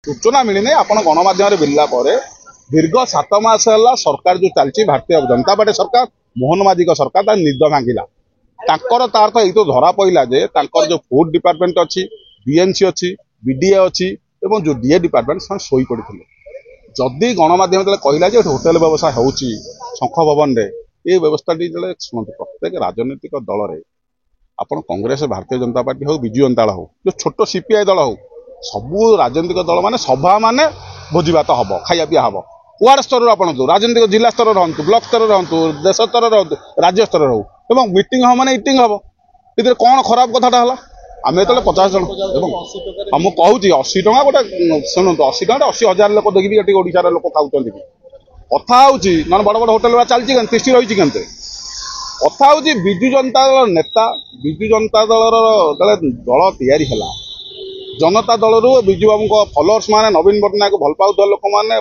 सूचना मिलनी आप गणमाध्यम मिलला दीर्घ 7 मास है सरकार जो चलती भारतीय जनता पार्टी सरकार मोहन माझी सरकार तार निद भांगिला तार तो यही तो धरा पड़ा जे जो फूड डिपार्टमेंट अच्छी बीएमसी अच्छी बीडीए अच्छी एवं जो डीए डिपार्टमेंट से शोई पड़ते जदि गणमाध्यम कहला होटेल व्यवसाय हो शंख भवन रे ये व्यवस्था शुणु प्रत्येक राजनीतिक दल में आप कांग्रेस भारतीय जनता पार्टी हो विजु जनता दल हो जो छोट सीपीआई दल हो सबू राजनीतिक दल माने सभा माने भोजीभात हम खाया पीया हम वार्ड स्तर आप राजनीतिक जिला स्तर रहतु ब्लॉक स्तर रहतु देश स्तर रहतु राज्य स्तर हो मीटिंग हम माने इटिंग हम ये कौन खराब कथाटा है आम जो 50 जन मुझे कहूँ 80 टका गोटे शुणु 80 टका 80,000 लोक देखिए ओडार लोक खाऊँ कथा हूँ ना बड़ बड़ होटेल चलती तिष्टि रही कथा हूँ विजु जनता दल नेता विजु जनता दल दल तैयारी है जनता दल रू विजु बाबू फलोअर्स मैंने नवीन पट्टनायक भल पाऊा लोक मैंने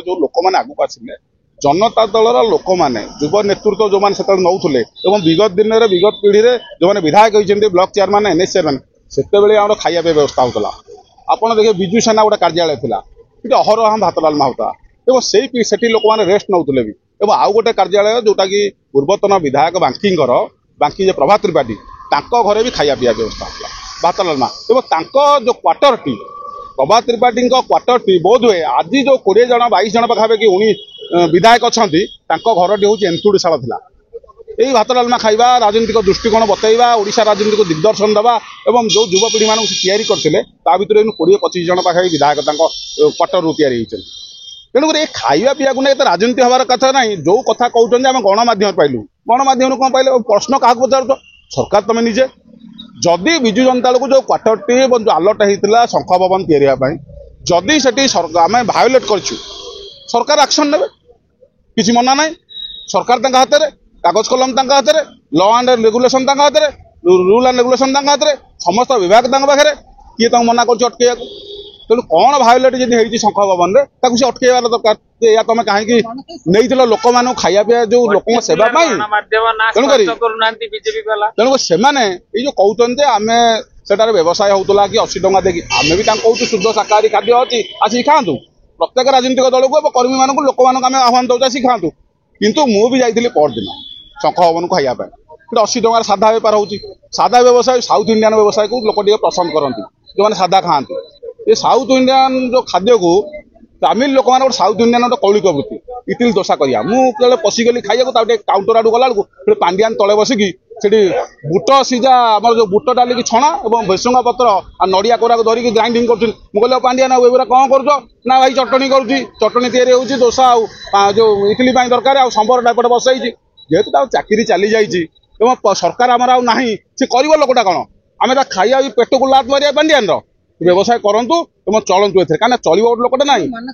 जो लोक मैंने आगू आसिले जनता दलर लोक मैंने युव नेतृत्व जो मैंने नौले विगत दिन में विगत पीढ़ी में जो मैंने विधायक होती ब्लॉक चेयरमैन एनएस चेयरमैन से खाया व्यवस्था होता आपड़ देखिए विजु सेना गोटे कार्यालय था ये अहरह भात डालमा होता से लोक मैंने रेस्ट नौले भी आउ गोटे कार्यालय जोटा कि पूर्वतन विधायक बांकी प्रभात त्रिपाठी घरे भी खाया पीया व्यवस्था होता भात डालमा जो क्वार्टर टी प्रभात त्रिपाठी क्वार्टर टी बोध हुए आज जो 20 जन 22 जन पाखापाखि विधायक अच्छा घरटी हूँ एंतुड़शाला था यही भात डालमा खाइबा राजनीतिक दृष्टिकोण बतईवा ओडिशा राजनीतिक दिग्दर्शन देवा और जो युवपीढ़ी मानक तैयारी करते 20-25 जन पाखे विधायक क्वार्टर रू या तेणुक ये खाଇବା ପିଇବାକୁ नहीं राजनीति हबार कथा ना जो कथा कहते आम गणमाध्यम पाइलु गणमाध्यम कौन पाइल प्रश्न क्या पचार सरकार तुम निजे जदि विजु जनता दल को जो क्वार्टर टी जो आलट होता शंख भवन जदि से आम भायोलेट कर सरकार एक्शन ने किसी मना ना सरकार हाथ में कागज कलम हाथ में लॉ एंड रेगुलेशन हाथ में रूल एंड रेगुलेशन हाथ में समस्त विभाग पाखे किए मना कर अटकैया तेणु कौन भायोलेट जब शंख भवन में से अटकैबार दरकार या तुम कहीं नहीं लोक मान खाया पीया जो लोक सेवा तेणुक से जो कहते आम सेटार व्यवसाय होता कि 80 टका देखिए आम भी कहूँ शुद्ध शाकाहारी खाद्य अच्छी आसिक खातु प्रत्येक राजनीतिक दल को कर्मी मानक लोक मान आह्वान दौर आसिक खातु किंतु मुझे जाइली परदिन शंख भवन को खाइबा 80 टकर साधा बेपार हो साधा व्यवसाय साउथ इंडियन व्यवसाय को लोक पसंद करती जो मैंने साधा खाते ये साउथ इंडियन जो खाद्य को तमिल लोक मैंने साउथ इंडियन गोटे कौलिक वृत्ति इडली दोसा करा मुझे पशिगली खाइबा काउंटर आड़ गला पांडियान तले बसिकी बुट सीजा आम जो बुट डाल की छणा और भैसुंगा पत्र और नड़िया कोरा धरिकी ग्राइंडिंग कर पांडियान एवं कौन कर ना भाई चटनी करुँची चटनी या दोसा जो इडली दरकार आ संबर टाइपट बसई जेहेतु चाकरी चली जाइए सरकार आमर आउ ना सी कर लोकटा कौन आम खाइया पेट को लात मारिया पांडियान व्यवसाय करूँ चलतु ए चलो गोटे लोकटा ना।